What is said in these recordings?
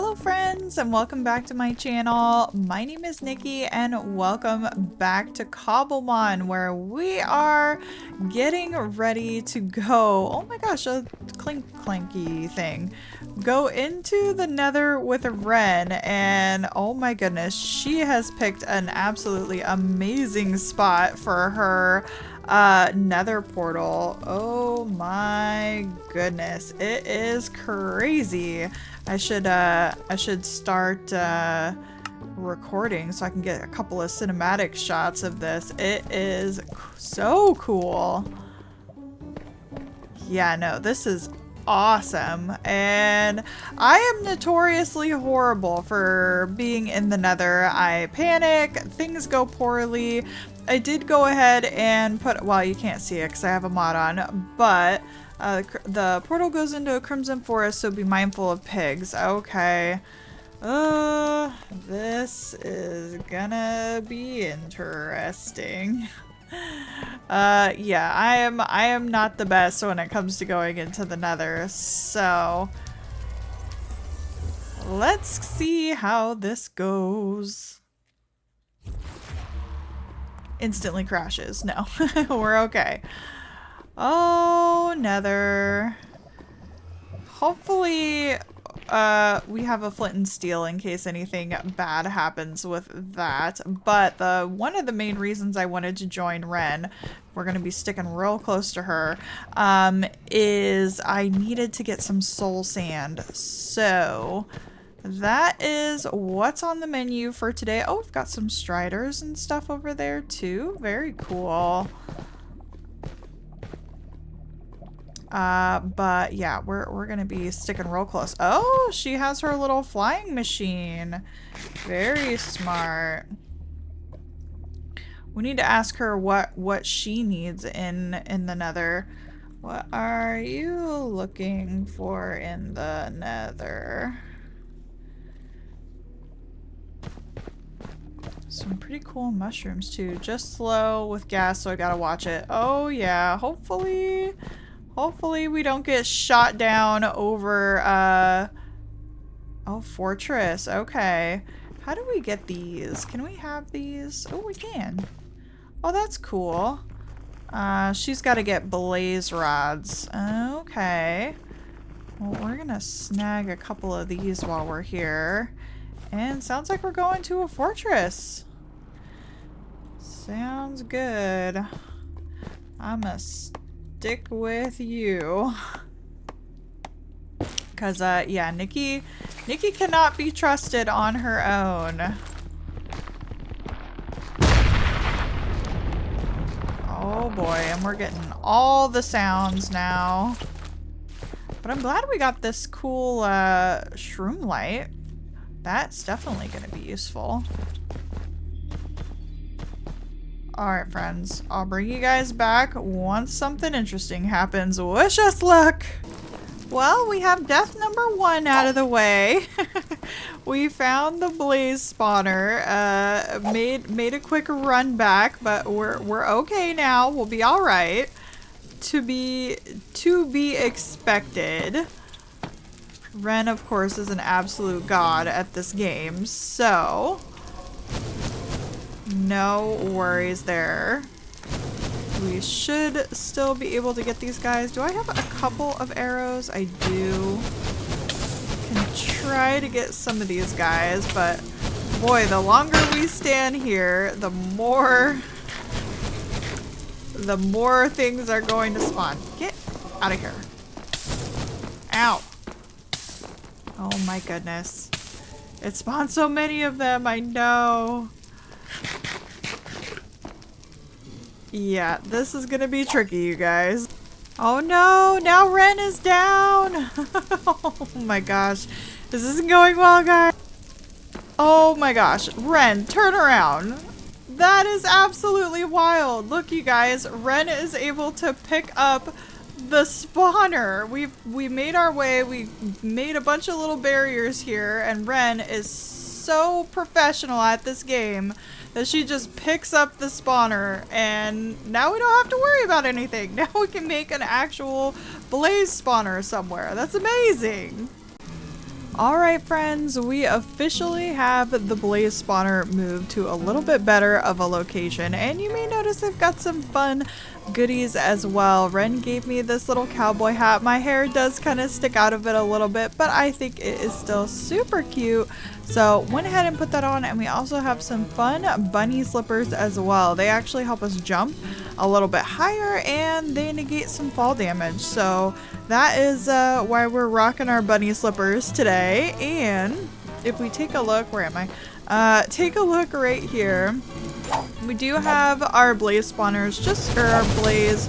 Hello friends and welcome back to my channel. My name is Nikki and welcome back to Cobblemon, where we are getting ready to go. Oh my gosh, a clanky thing. Go into the nether with Wren, and oh my goodness, she has picked an absolutely amazing spot for her nether portal. Oh my goodness, it is crazy. I should start recording so I can get a couple of cinematic shots of this. It is so cool. Yeah, no, this is awesome. And I am notoriously horrible for being in the nether. I panic, things go poorly. I did go ahead and put, well, you can't see it because I have a mod on, but the portal goes into a crimson forest, so be mindful of pigs. Okay. This is gonna be interesting. Yeah, I am not the best when it comes to going into the nether, so let's see how this goes. Instantly crashes. No, we're okay. Oh, nether. Hopefully, we have a flint and steel in case anything bad happens with that. But one of the main reasons I wanted to join Wren, we're going to be sticking real close to her, is I needed to get some soul sand. So that is what's on the menu for today. Oh, we've got some striders and stuff over there too. Very cool. But yeah, we're gonna be sticking real close. Oh, she has her little flying machine. Very smart. We need to ask her what she needs in the nether. What are you looking for in the nether? Some pretty cool mushrooms too. Just slow with gas, so I gotta watch it. Oh yeah, hopefully we don't get shot down over, oh, fortress. Okay. How do we get these? Can we have these? Oh, we can. Oh, that's cool. She's got to get blaze rods. Okay. Well, we're gonna snag a couple of these while we're here. And sounds like we're going to a fortress. Sounds good. I'm a stick with you. Cause yeah, Nikki cannot be trusted on her own. Oh boy, and we're getting all the sounds now. But I'm glad we got this cool shroom light. That's definitely gonna be useful. Alright friends, I'll bring you guys back once something interesting happens. Wish us luck! Well, we have death number 1 out of the way. We found the blaze spawner, made a quick run back, but we're okay now. We'll be alright. To be expected. Wren, of course, is an absolute god at this game, so no worries there. We should still be able to get these guys. Do I have a couple of arrows? I do. Can try to get some of these guys, but boy, the longer we stand here, the more things are going to spawn. Get out of here. Ow. Oh my goodness. It spawned so many of them, I know. Yeah, this is gonna be tricky, you guys. Oh no, now Wren is down. Oh my gosh. This isn't going well, guys. Oh my gosh. Wren, turn around. That is absolutely wild. Look, you guys, Wren is able to pick up the spawner. We made our way. We made a bunch of little barriers here, and Wren is so professional at this game that she just picks up the spawner, and now we don't have to worry about anything. Now we can make an actual blaze spawner somewhere. That's amazing. Alright friends, we officially have the blaze spawner moved to a little bit better of a location, and you may notice I've got some fun goodies as well. Wren gave me this little cowboy hat. My hair does kind of stick out of it a little bit, but I think it is still super cute. So went ahead and put that on, and we also have some fun bunny slippers as well. They actually help us jump a little bit higher and they negate some fall damage. So that is why we're rocking our bunny slippers today. And if we take a look, where am I? Take a look right here. We do have our blaze spawners, our blaze,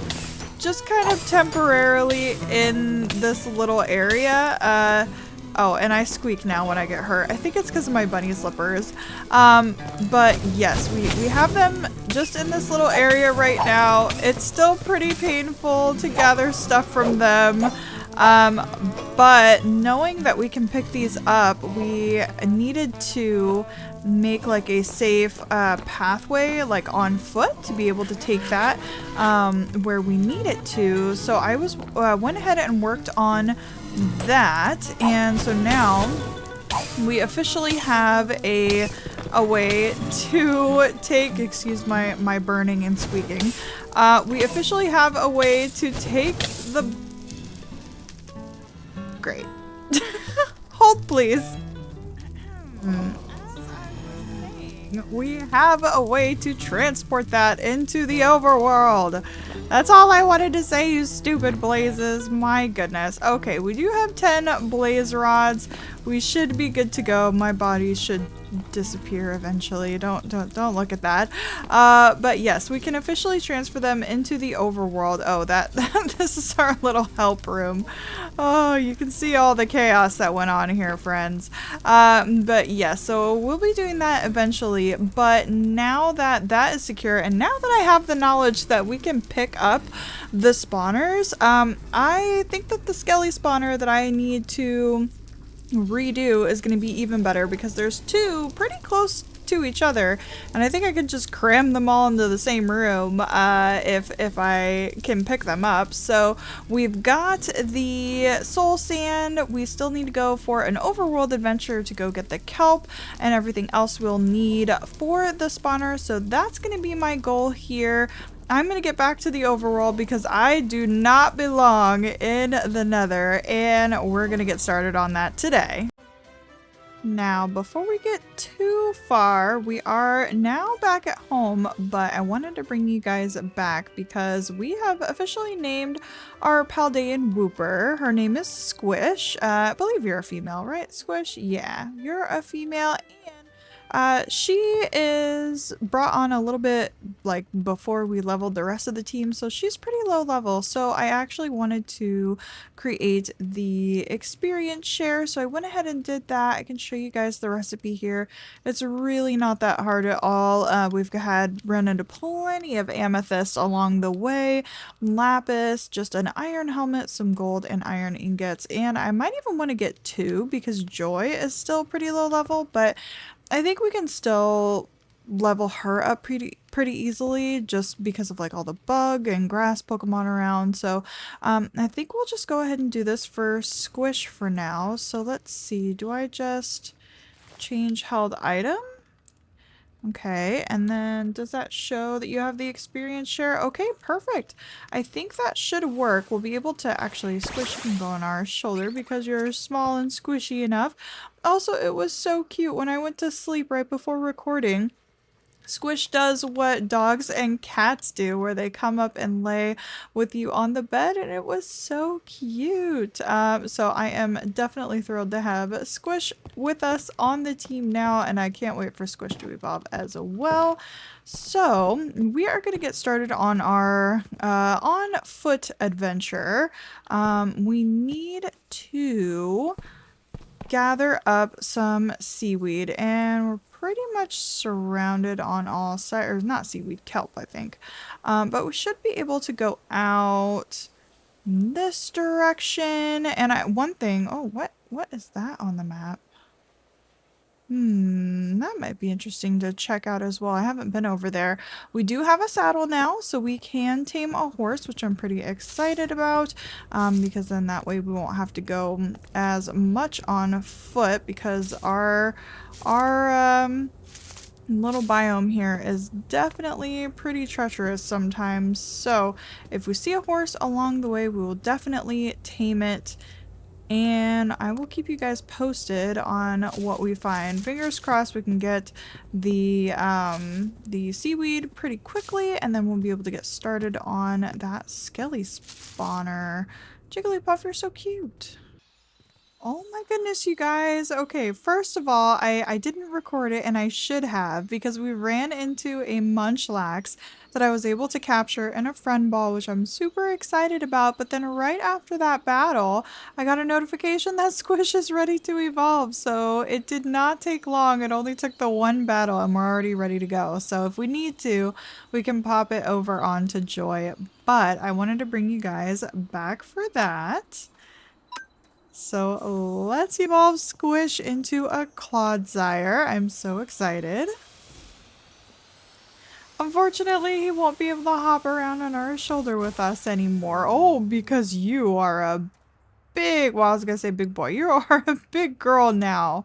just kind of temporarily in this little area. Oh, and I squeak now when I get hurt. I think it's because of my bunny slippers. But yes, we have them just in this little area right now. It's still pretty painful to gather stuff from them. But knowing that we can pick these up, we needed to make like a safe pathway like on foot to be able to take that where we need it to. So I went ahead and worked on that, and so now we officially have a way to take, excuse my burning and squeaking, we officially have a way to take the great hold please. We have a way to transport that into the overworld. That's all I wanted to say, you stupid blazes. My goodness. Okay, we do have 10 blaze rods. We should be good to go. My body should disappear eventually. Don't look at that. But yes, we can officially transfer them into the overworld. Oh, this is our little help room. Oh, you can see all the chaos that went on here, friends. But yeah, so we'll be doing that eventually. But now that that is secure, and now that I have the knowledge that we can pick up the spawners, I think that the skelly spawner that I need to redo is going to be even better, because there's two pretty close to each other, and I think I could just cram them all into the same room if I can pick them up. So we've got the soul sand. We still need to go for an overworld adventure to go get the kelp and everything else we'll need for the spawner. So that's going to be my goal here. I'm going to get back to the overworld because I do not belong in the nether, and we're going to get started on that today. Now, before we get too far, we are now back at home, but I wanted to bring you guys back because we have officially named our Paldean Wooper. Her name is Squish. I believe you're a female, right, Squish? Yeah, you're a female, and she is brought on a little bit like before we leveled the rest of the team, so she's pretty low level. So I actually wanted to create the experience share, so I went ahead and did that. I can show you guys the recipe here. It's really not that hard at all. We've run into plenty of amethyst along the way, lapis, just an iron helmet, some gold, and iron ingots, and I might even want to get 2 because Joy is still pretty low level, but I think we can still level her up pretty easily just because of like all the bug and grass Pokemon around. So I think we'll just go ahead and do this for Squish for now. So let's see, do I just change held item? Okay, and then does that show that you have the experience share? Okay, perfect. I think that should work. We'll be able to actually, Squish, you can go on our shoulder because you're small and squishy enough. Also, it was so cute when I went to sleep right before recording. Squish does what dogs and cats do, where they come up and lay with you on the bed, and it was so cute. So I am definitely thrilled to have Squish with us on the team now, and I can't wait for Squish to evolve as well. So we are going to get started on our on foot adventure. We need to gather up some seaweed, and we're pretty much surrounded on all sides, or not seaweed, kelp, I think. But we should be able to go out this direction. And one thing, oh, what is that on the map? That might be interesting to check out as well. I haven't been over there. We do have a saddle now, so we can tame a horse, which I'm pretty excited about, because then that way we won't have to go as much on foot, because our little biome here is definitely pretty treacherous sometimes. So if we see a horse along the way, we will definitely tame it. And I will keep you guys posted on what we find. Fingers crossed we can get the seaweed pretty quickly, and then we'll be able to get started on that skelly spawner. Jigglypuff, you're so cute. Oh my goodness, you guys. Okay, first of all, I didn't record it, and I should have, because we ran into a munchlax that I was able to capture in a friend ball, which I'm super excited about. But then right after that battle, I got a notification that Squish is ready to evolve. So it did not take long. It only took the one battle, and we're already ready to go. So if we need to, we can pop it over onto Joy. But I wanted to bring you guys back for that. So let's evolve Squish into a Clodsire. I'm so excited. Unfortunately, he won't be able to hop around on our shoulder with us anymore. Oh, because you are a big, well, I was gonna say big boy. You are a big girl now.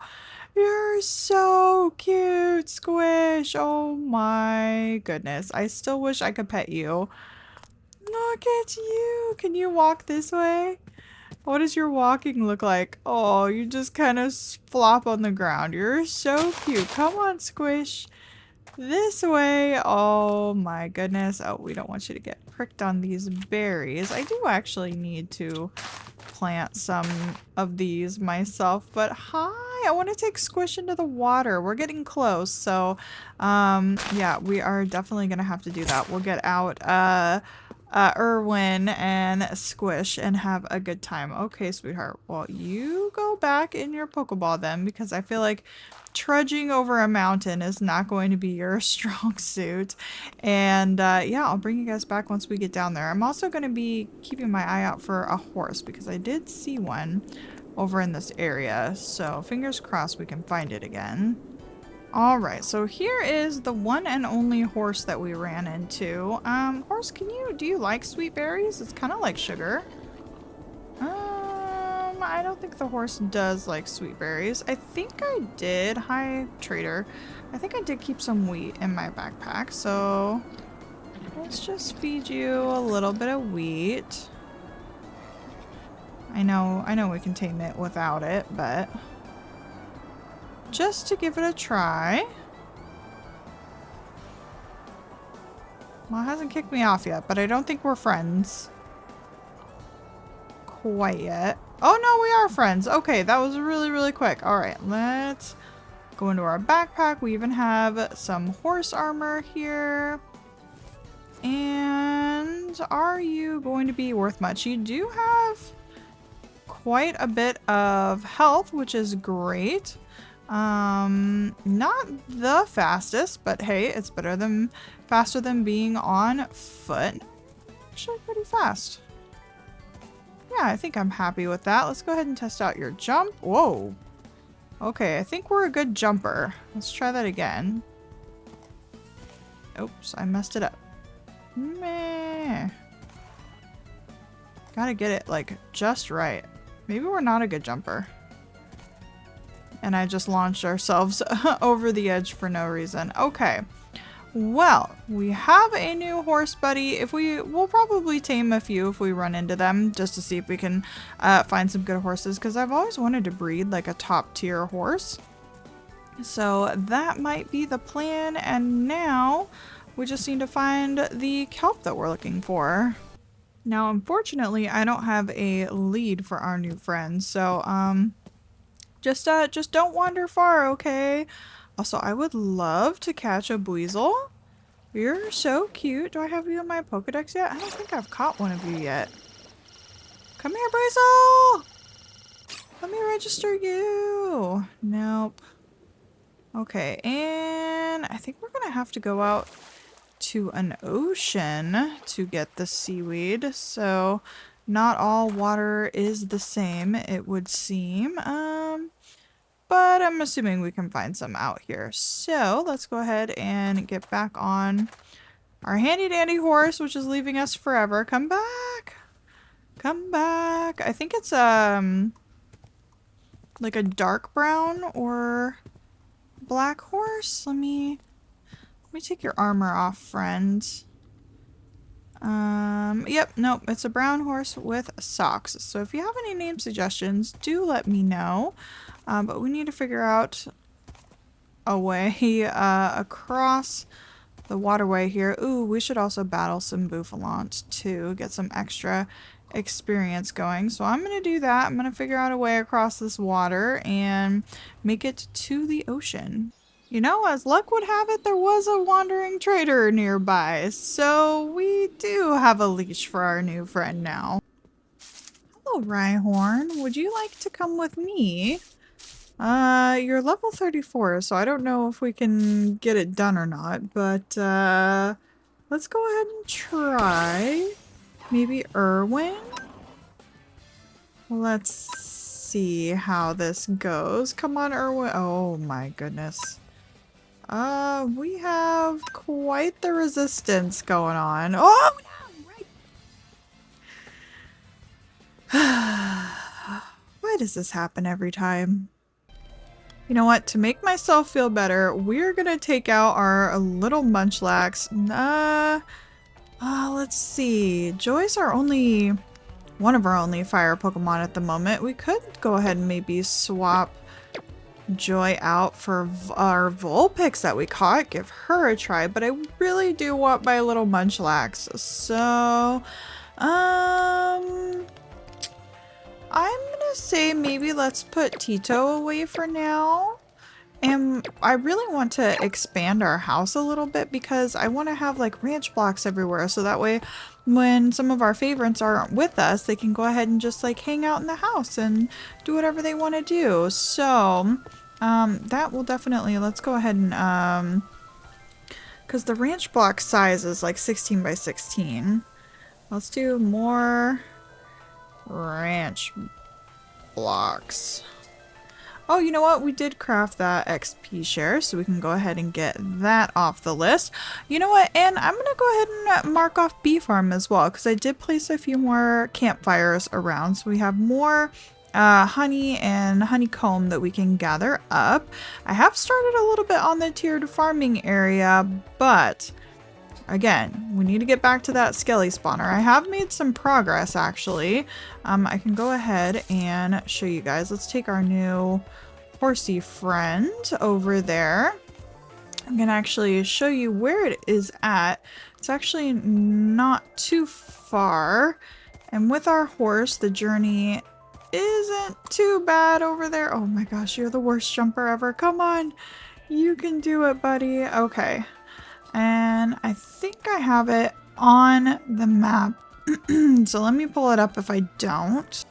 You're so cute, Squish. Oh my goodness. I still wish I could pet you. Look at you. Can you walk this way? What does your walking look like? Oh, you just kind of flop on the ground. You're so cute. Come on, Squish. This way. Oh my goodness. Oh, we don't want you to get pricked on these berries. I do actually need to plant some of these myself. But hi, I want to take Squish into the water. We're getting close. So, yeah, we are definitely going to have to do that. We'll get out, Wren and Squish and have a good time. Okay, sweetheart. Well, you go back in your Pokeball then, because I feel like trudging over a mountain is not going to be your strong suit. And yeah, I'll bring you guys back once we get down there. I'm also going to be keeping my eye out for a horse, because I did see one over in this area. So fingers crossed we can find it again. Alright, so here is the one and only horse that we ran into. Horse, do you like sweet berries? It's kind of like sugar. I don't think the horse does like sweet berries. I think I did. Hi, trader. I think I did keep some wheat in my backpack, so let's just feed you a little bit of wheat. I know we can tame it without it, but just to give it a try. Well, it hasn't kicked me off yet, but I don't think we're friends quite yet. Oh no, we are friends. Okay, that was really, really quick. All right, let's go into our backpack. We even have some horse armor here. And are you going to be worth much? You do have quite a bit of health, which is great. Not the fastest, but hey, it's faster than being on foot. Actually pretty fast. Yeah, I think I'm happy with that. Let's go ahead and test out your jump. Whoa. Okay, I think we're a good jumper. Let's try that again. Oops, I messed it up. Meh. Gotta get it, like, just right. Maybe we're not a good jumper. And I just launched ourselves over the edge for no reason. Okay. Well, we have a new horse buddy. We'll probably tame a few if we run into them, just to see if we can find some good horses, because I've always wanted to breed like a top tier horse. So that might be the plan, and now we just need to find the kelp that we're looking for. Now, unfortunately, I don't have a lead for our new friend, so just don't wander far, okay? Also, I would love to catch a Buizel. You're so cute. Do I have you in my Pokedex yet? I don't think I've caught one of you yet. Come here, Buizel! Let me register you. Nope. Okay, and I think we're gonna have to go out to an ocean to get the seaweed. So not all water is the same, it would seem. but I'm assuming we can find some out here. So let's go ahead and get back on our handy dandy horse, which is leaving us forever. Come back. Come back. I think it's like a dark brown or black horse. Let me take your armor off, friend. Yep, nope, it's a brown horse with socks. So if you have any name suggestions, do let me know. But we need to figure out a way across the waterway here. Ooh, we should also battle some bouffalants too, get some extra experience going. So I'm gonna do that. I'm gonna figure out a way across this water and make it to the ocean. You know, as luck would have it, there was a wandering trader nearby, so we do have a leash for our new friend now. Hello, Rhyhorn. Would you like to come with me? You're level 34, so I don't know if we can get it done or not, but, let's go ahead and try. Maybe Irwin? Let's see how this goes. Come on, Irwin. Oh my goodness. We have quite the resistance going on. Oh, no, right. Why does this happen every time? You know what? To make myself feel better, we're gonna take out our little munchlax. Let's see. Joy's our only, one of our only fire Pokemon at the moment. We could go ahead and maybe swap Joy out for our Vulpix that we caught. Give her a try, but I really do want my little munchlax. So, I'm gonna say maybe let's put Tito away for now. And I really want to expand our house a little bit because I want to have like ranch blocks everywhere. So that way when some of our favorites aren't with us, they can go ahead and just like hang out in the house and do whatever they want to do. So that will definitely, let's go ahead and, because the ranch block size is like 16 by 16. Let's do more ranch blocks. Oh, you know what? We did craft that XP share, so we can go ahead and get that off the list. You know what? And I'm going to go ahead and mark off Bee Farm as well, because I did place a few more campfires around, so we have more honey and honeycomb that we can gather up. I have started a little bit on the tiered farming area, but again, we need to get back to that skelly spawner. I have made some progress, actually. I can go ahead and show you guys. Let's take our new horsey friend over there. I'm going to actually show you where it is at. It's actually not too far. And with our horse, the journey isn't too bad over there. Oh my gosh, you're the worst jumper ever. Come on. You can do it, buddy. Okay. And I think I have it on the map. So let me pull it up if I don't.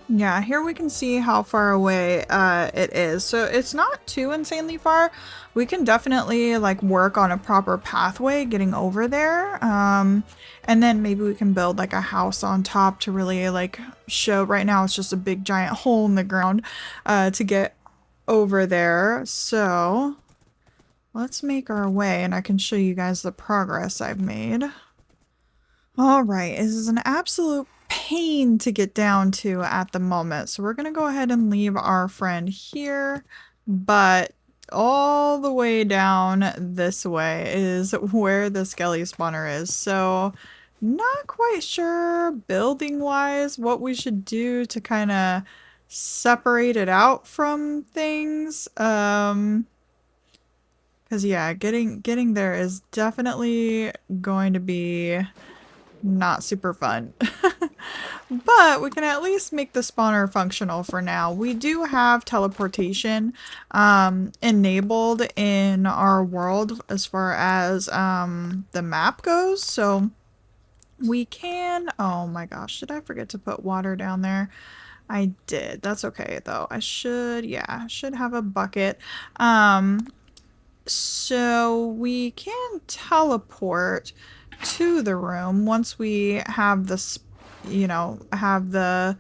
Yeah, here we can see how far away it is. So it's not too insanely far. We can definitely like work on a proper pathway getting over there. And then maybe we can build like a house on top to really like show. Right now it's just a big giant hole in the ground to get over there. So let's make our way and I can show you guys the progress I've made. All right, this is an absolute pain to get down to at the moment. So we're going to go ahead and leave our friend here, but all the way down this way is where the skelly spawner is. So not quite sure building wise what we should do to kind of separate it out from things. Because yeah, getting there is definitely going to be not super fun. But we can at least make the spawner functional for now. We do have teleportation enabled in our world as far as the map goes. So we can, oh my gosh, did I forget to put water down there? I did. That's okay though. I should have a bucket. So we can teleport to the room once we have the, have the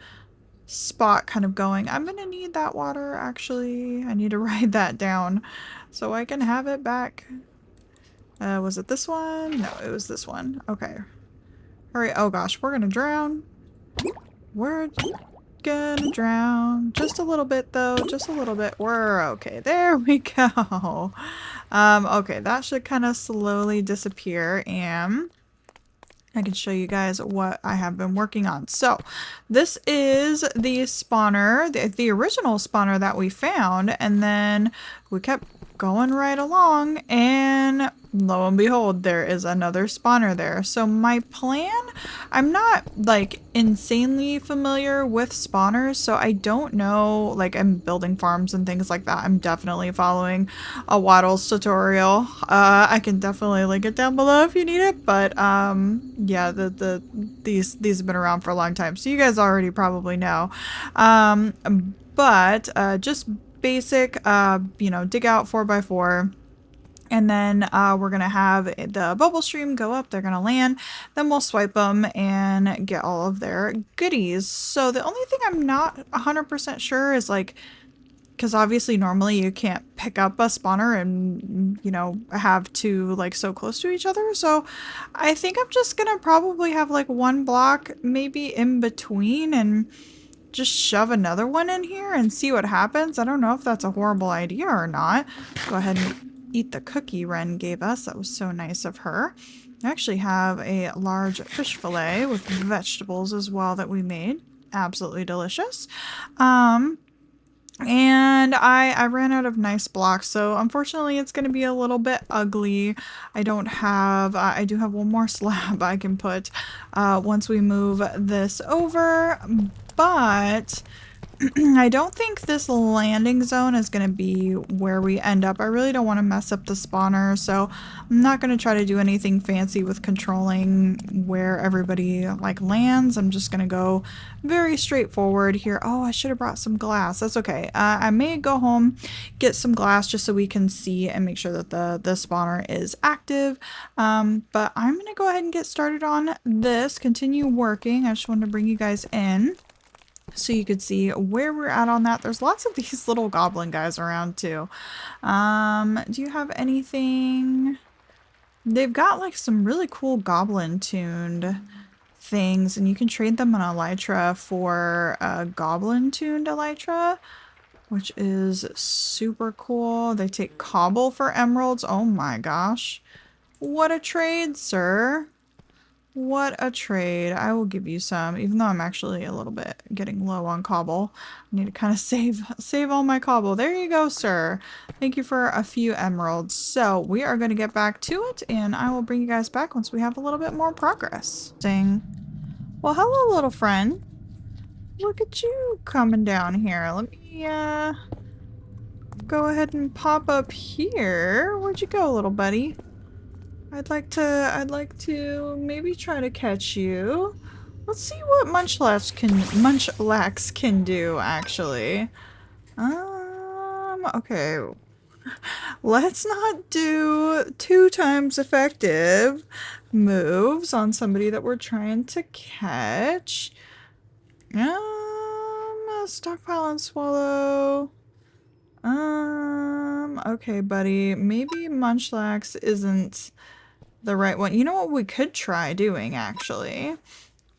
spot kind of going. I'm gonna need that water, actually. I need to write that down so I can have it back. Was it this one? No, it was this one. Okay. Hurry. Oh gosh, we're gonna drown. We're gonna drown. Just a little bit though, just a little bit. We're okay. There we go. Okay, that should kind of slowly disappear, and I can show you guys what I have been working on. So this is the spawner, the original spawner that we found, and then we kept going right along, and lo and behold, there is another spawner there. So my plan, I'm not like insanely familiar with spawners, so I don't know, like I'm building farms and things like that. I'm definitely following a Waddles tutorial. I can definitely link it down below if you need it, but yeah, these have been around for a long time, so you guys already probably know. But just basic, you know, dig out 4x4. And then we're going to have the bubble stream go up. They're going to land. Then we'll swipe them and get all of their goodies. So the only thing I'm not 100% sure is like, because obviously normally you can't pick up a spawner and, you know, have two like so close to each other. So I think I'm just going to probably have like one block maybe in between and just shove another one in here and see what happens. I don't know if that's a horrible idea or not. Go ahead and eat the cookie Wren gave us. That was so nice of her. I actually have a large fish fillet with vegetables as well that we made. Absolutely delicious. And I ran out of nice blocks, so unfortunately it's going to be a little bit ugly. I don't have, I do have one more slab I can put once we move this over, but I don't think this landing zone is going to be where we end up. I really don't want to mess up the spawner, so I'm not going to try to do anything fancy with controlling where everybody like lands. I'm just going to go very straightforward here. Oh, I should have brought some glass. That's okay. I may go home, get some glass just so we can see and make sure that the spawner is active. But I'm going to go ahead and get started on this, continue working. I just wanted to bring you guys in so you could see where we're at on that. There's lots of these little goblin guys around too. Do you have anything? They've got like some really cool goblin tuned things, and you can trade them on elytra for a goblin tuned elytra, which is super cool. They take cobble for emeralds. Oh my gosh. What a trade, sir. What a trade. I will give you some, even though I'm actually a little bit getting low on cobble. I need to kind of save all my cobble. There you go, sir. Thank you for a few emeralds. So we are going to get back to it, and I will bring you guys back once we have a little bit more progress. Ding. Well, hello, little friend. Look at you coming down here. Let me go ahead and pop up here. Where'd you go, little buddy? I'd like to maybe try to catch you. Let's see what Munchlax can do, actually. Okay. Let's not do 2 times effective moves on somebody that we're trying to catch. Stockpile and swallow. Okay, buddy. Maybe Munchlax isn't the right one. You know what we could try doing, actually,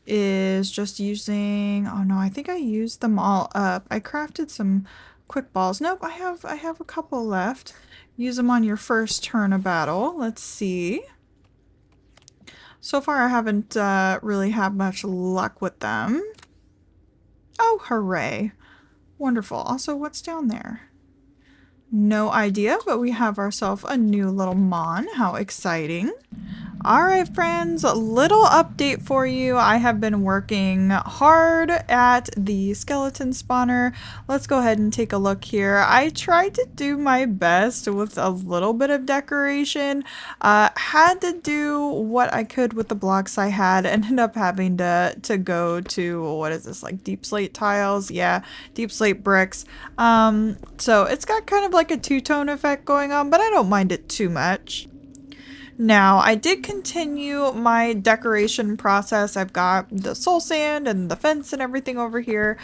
is just using, oh no, I think I used them all up. I crafted some quick balls. Nope, I have a couple left. Use them on your first turn of battle. Let's see. So far I haven't really had much luck with them. Oh, hooray. Wonderful. Also, what's down there? No idea, but we have ourselves a new little mon. How exciting. Alright friends, a little update for you. I have been working hard at the skeleton spawner. Let's go ahead and take a look here. I tried to do my best with a little bit of decoration. Had to do what I could with the blocks I had. Ended up having to go to, what is this, like deep slate tiles? Yeah, deep slate bricks. So it's got kind of like a two-tone effect going on, but I don't mind it too much. Now, I did continue my decoration process. I've got the soul sand and the fence and everything over here.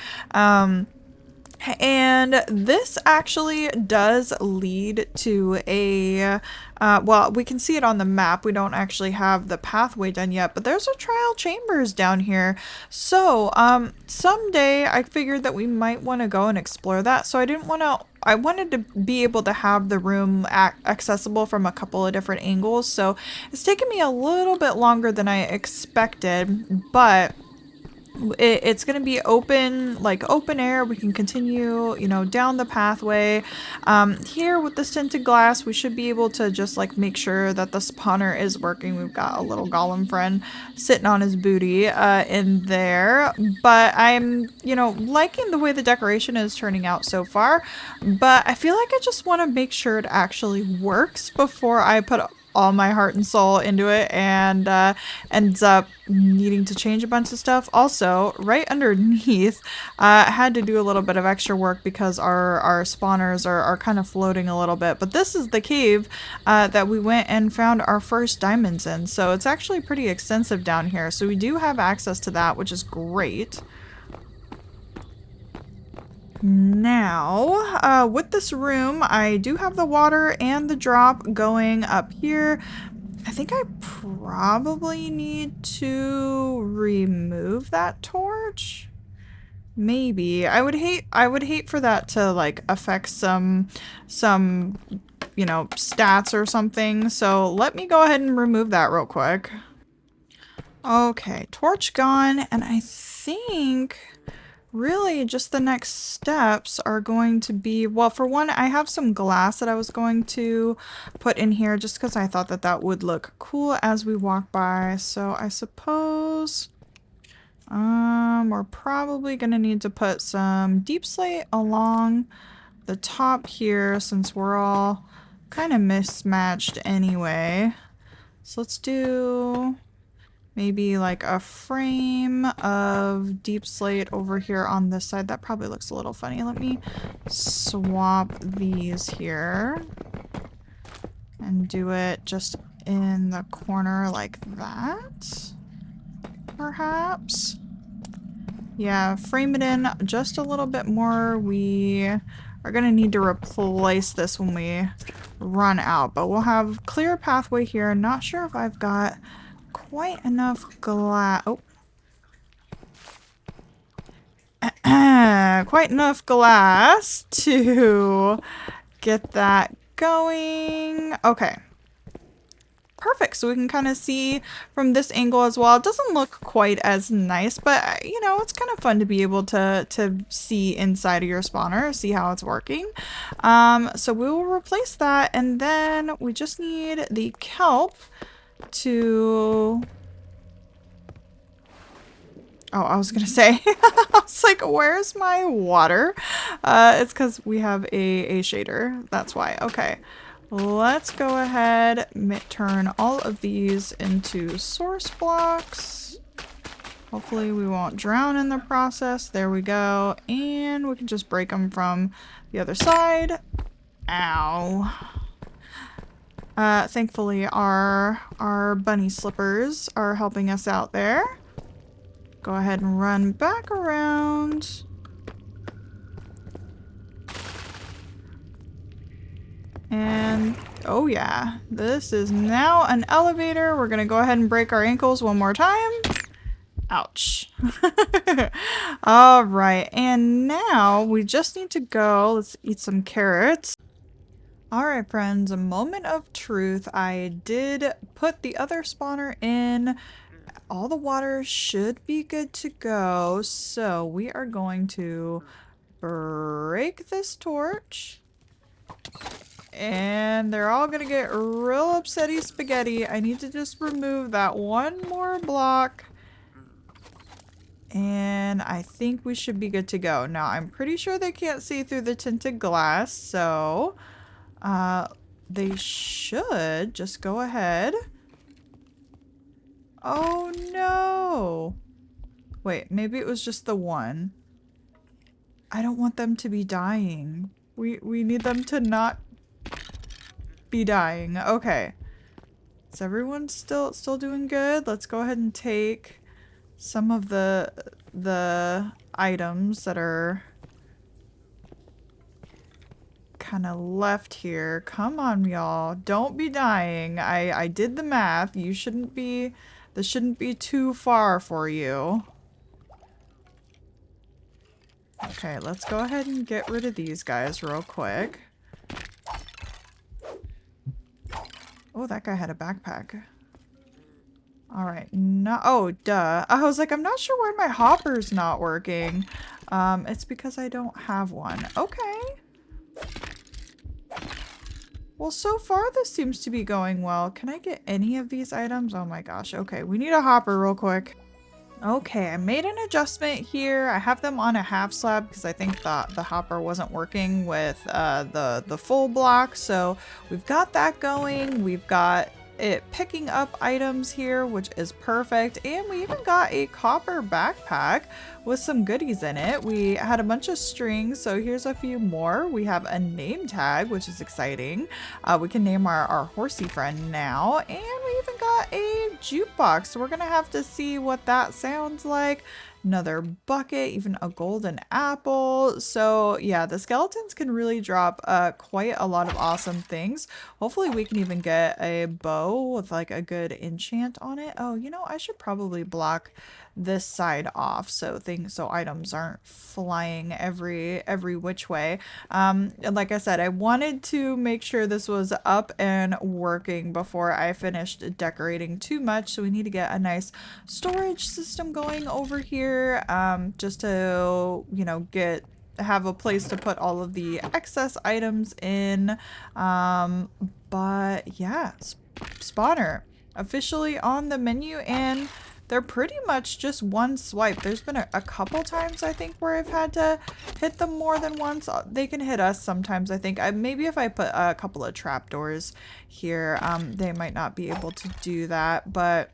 And this actually does lead to a, well, we can see it on the map. We don't actually have the pathway done yet, but there's a trial chambers down here. So, someday I figured that we might want to go and explore that. So I wanted to be able to have the room accessible from a couple of different angles. So it's taken me a little bit longer than I expected, but it's going to be open, like open air. We can continue, you know, down the pathway. Here with this tinted glass, we should be able to just like make sure that the spawner is working. We've got a little golem friend sitting on his booty in there. But I'm, you know, liking the way the decoration is turning out so far. But I feel like I just want to make sure it actually works before I put all my heart and soul into it and ends up needing to change a bunch of stuff. Also, right underneath, I had to do a little bit of extra work because our spawners are kind of floating a little bit. But this is the cave that we went and found our first diamonds in. So it's actually pretty extensive down here. So we do have access to that, which is great. Now, with this room, I do have the water and the drop going up here. I think I probably need to remove that torch. Maybe. I would hate for that to like affect some, you know, stats or something. So let me go ahead and remove that real quick. Okay, torch gone, and I think really just the next steps are going to be, well, for one, I have some glass that I was going to put in here just because I thought that that would look cool as we walk by. So I suppose we're probably gonna need to put some deep slate along the top here since we're all kind of mismatched anyway. So let's do maybe like a frame of deep slate over here on this side. That probably looks a little funny. Let me swap these here and do it just in the corner like that, perhaps. Yeah, frame it in just a little bit more. We are gonna need to replace this when we run out, but we'll have clear pathway here. Not sure if I've got quite enough glass. Oh. Quite enough glass to get that going. Okay. Perfect. So we can kind of see from this angle as well. It doesn't look quite as nice, but you know, it's kind of fun to be able to see inside of your spawner, see how it's working. So we will replace that, and then we just need the kelp to... Oh, I was gonna say, I was like, where's my water? It's because we have a shader. That's why. Okay. Let's go ahead, turn all of these into source blocks. Hopefully we won't drown in the process. There we go. And we can just break them from the other side. Ow. Thankfully our bunny slippers are helping us out there. Go ahead and run back around. And oh yeah, this is now an elevator. We're gonna go ahead and break our ankles one more time. Ouch. All right, and now we just need to go. Let's eat some carrots. All right, friends, a moment of truth. I did put the other spawner in. All the water should be good to go. So we are going to break this torch. And they're all gonna get real upsetty spaghetti. I need to just remove that one more block. And I think we should be good to go. Now, I'm pretty sure they can't see through the tinted glass, so they should just go ahead. Oh no! Wait, maybe it was just the one. I don't want them to be dying. We need them to not be dying. Okay. Is everyone still doing good? Let's go ahead and take some of the items that are kind of left here. Come on, y'all. Don't be dying. I did the math. You shouldn't be, this shouldn't be too far for you. Okay, let's go ahead and get rid of these guys real quick. Oh, that guy had a backpack. Alright, no- oh, duh. I was like, I'm not sure why my hopper's not working. It's because I don't have one. Okay. Well, so far this seems to be going well. Can I get any of these items? Oh my gosh. Okay, we need a hopper real quick. Okay, I made an adjustment here. I have them on a half slab because I think the hopper wasn't working with the full block. So we've got that going. We've got it picking up items here, which is perfect. And we even got a copper backpack with some goodies in it. We had a bunch of strings, so here's a few more. We have a name tag, which is exciting. We can name our horsey friend now. And we even got a jukebox, so we're gonna have to see what that sounds like. Another bucket, even a golden apple. So yeah, the skeletons can really drop quite a lot of awesome things. Hopefully we can even get a bow with like a good enchant on it. Oh, you know, I should probably block this side off so items aren't flying every which way. And like I said, I wanted to make sure this was up and working before I finished decorating too much, so we need to get a nice storage system going over here, just to, you know, have a place to put all of the excess items in. But yeah, spawner officially on the menu, and they're pretty much just one swipe. There's been a couple times I think where I've had to hit them more than once. They can hit us sometimes, I think. Maybe if I put a couple of trapdoors here, they might not be able to do that, but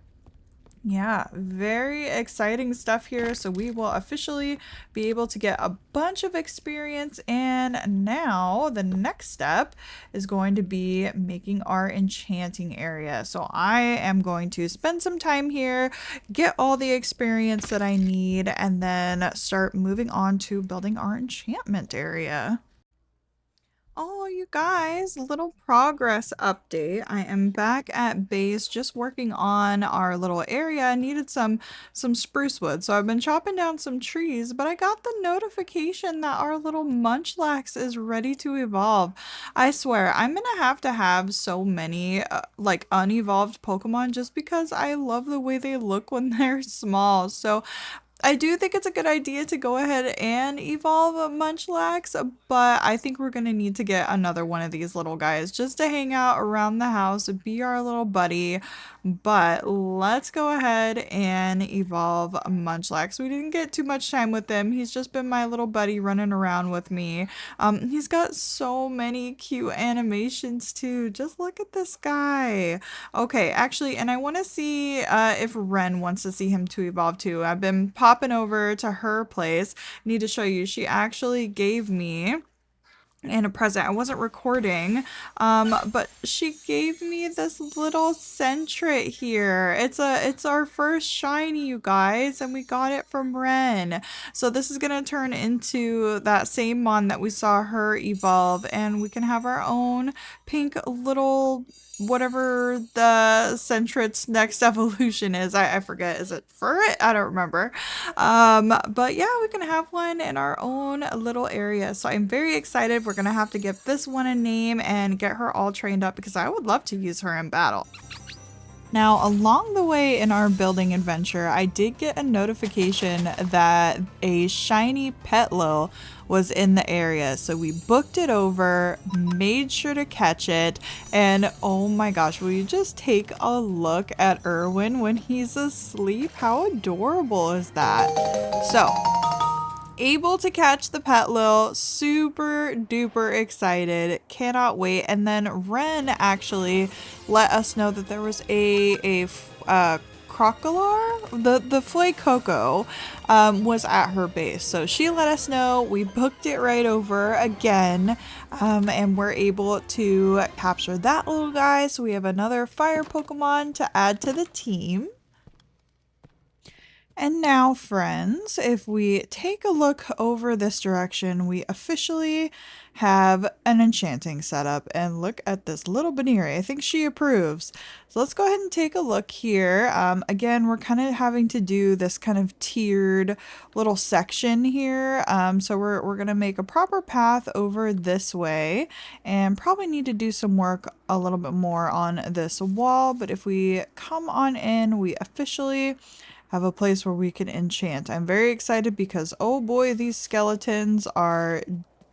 yeah, very exciting stuff here. So we will officially be able to get a bunch of experience, and now the next step is going to be making our enchanting area. So I am going to spend some time here, get all the experience that I need, and then start moving on to building our enchantment area. Oh, you guys, little progress update. I am back at base just working on our little area. I needed some spruce wood, so I've been chopping down some trees, but I got the notification that our little munchlax is ready to evolve. I swear, I'm gonna have to have so many like unevolved Pokemon just because I love the way they look when they're small. So I do think it's a good idea to go ahead and evolve a Munchlax, but I think we're going to need to get another one of these little guys just to hang out around the house, be our little buddy. But let's go ahead and evolve Munchlax. We didn't get too much time with him. He's just been my little buddy running around with me. He's got so many cute animations too. Just look at this guy. Okay, actually, and I want to see if Wren wants to see him to evolve too. I've been popping over to her place. Need to show you. She actually gave me and a present. I wasn't recording, but she gave me this little Sentret here. It's our first shiny, you guys, and we got it from Wren. So this is gonna turn into that same mon that we saw her evolve, and we can have our own pink little whatever the Sentret's next evolution is. I forget. Is it Furret? I don't remember. But yeah, we can have one in our own little area. So I'm very excited. We're gonna have to give this one a name and get her all trained up because I would love to use her in battle. Now, along the way in our building adventure, I did get a notification that a shiny Petlil was in the area. So we booked it over, made sure to catch it, and oh my gosh, will you just take a look at Irwin when he's asleep? How adorable is that? So, able to catch the Petlil, super duper excited, cannot wait. And then Wren actually let us know that there was a Crocolar, the Flay Coco, was at her base. So she let us know. We booked it right over again, and we're able to capture that little guy. So we have another fire Pokemon to add to the team. And now, friends, if we take a look over this direction, we officially have an enchanting setup. And look at this little Baneri. I think she approves. So let's go ahead and take a look here. Again, we're kind of having to do this kind of tiered little section here. So we're going to make a proper path over this way and probably need to do some work a little bit more on this wall. But if we come on in, we officially have a place where we can enchant. I'm very excited because, oh boy, these skeletons are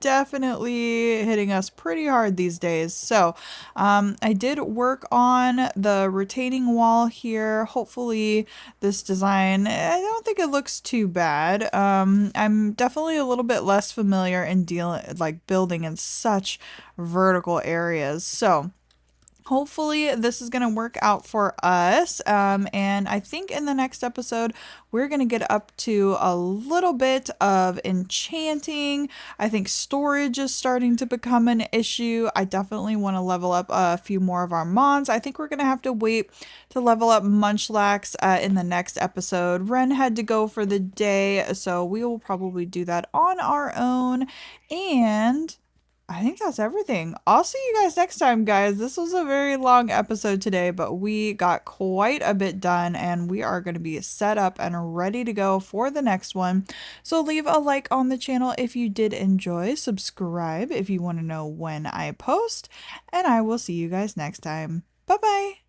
definitely hitting us pretty hard these days. So I did work on the retaining wall here. Hopefully this design, I don't think it looks too bad. I'm definitely a little bit less familiar in building in such vertical areas. So hopefully this is going to work out for us, and I think in the next episode we're going to get up to a little bit of enchanting. I think storage is starting to become an issue. I definitely want to level up a few more of our mons. I think we're going to have to wait to level up Munchlax in the next episode. Wren had to go for the day, so we will probably do that on our own, and I think that's everything. I'll see you guys next time, guys. This was a very long episode today, but we got quite a bit done and we are going to be set up and ready to go for the next one. So leave a like on the channel if you did enjoy, subscribe if you want to know when I post, and I will see you guys next time. Bye-bye.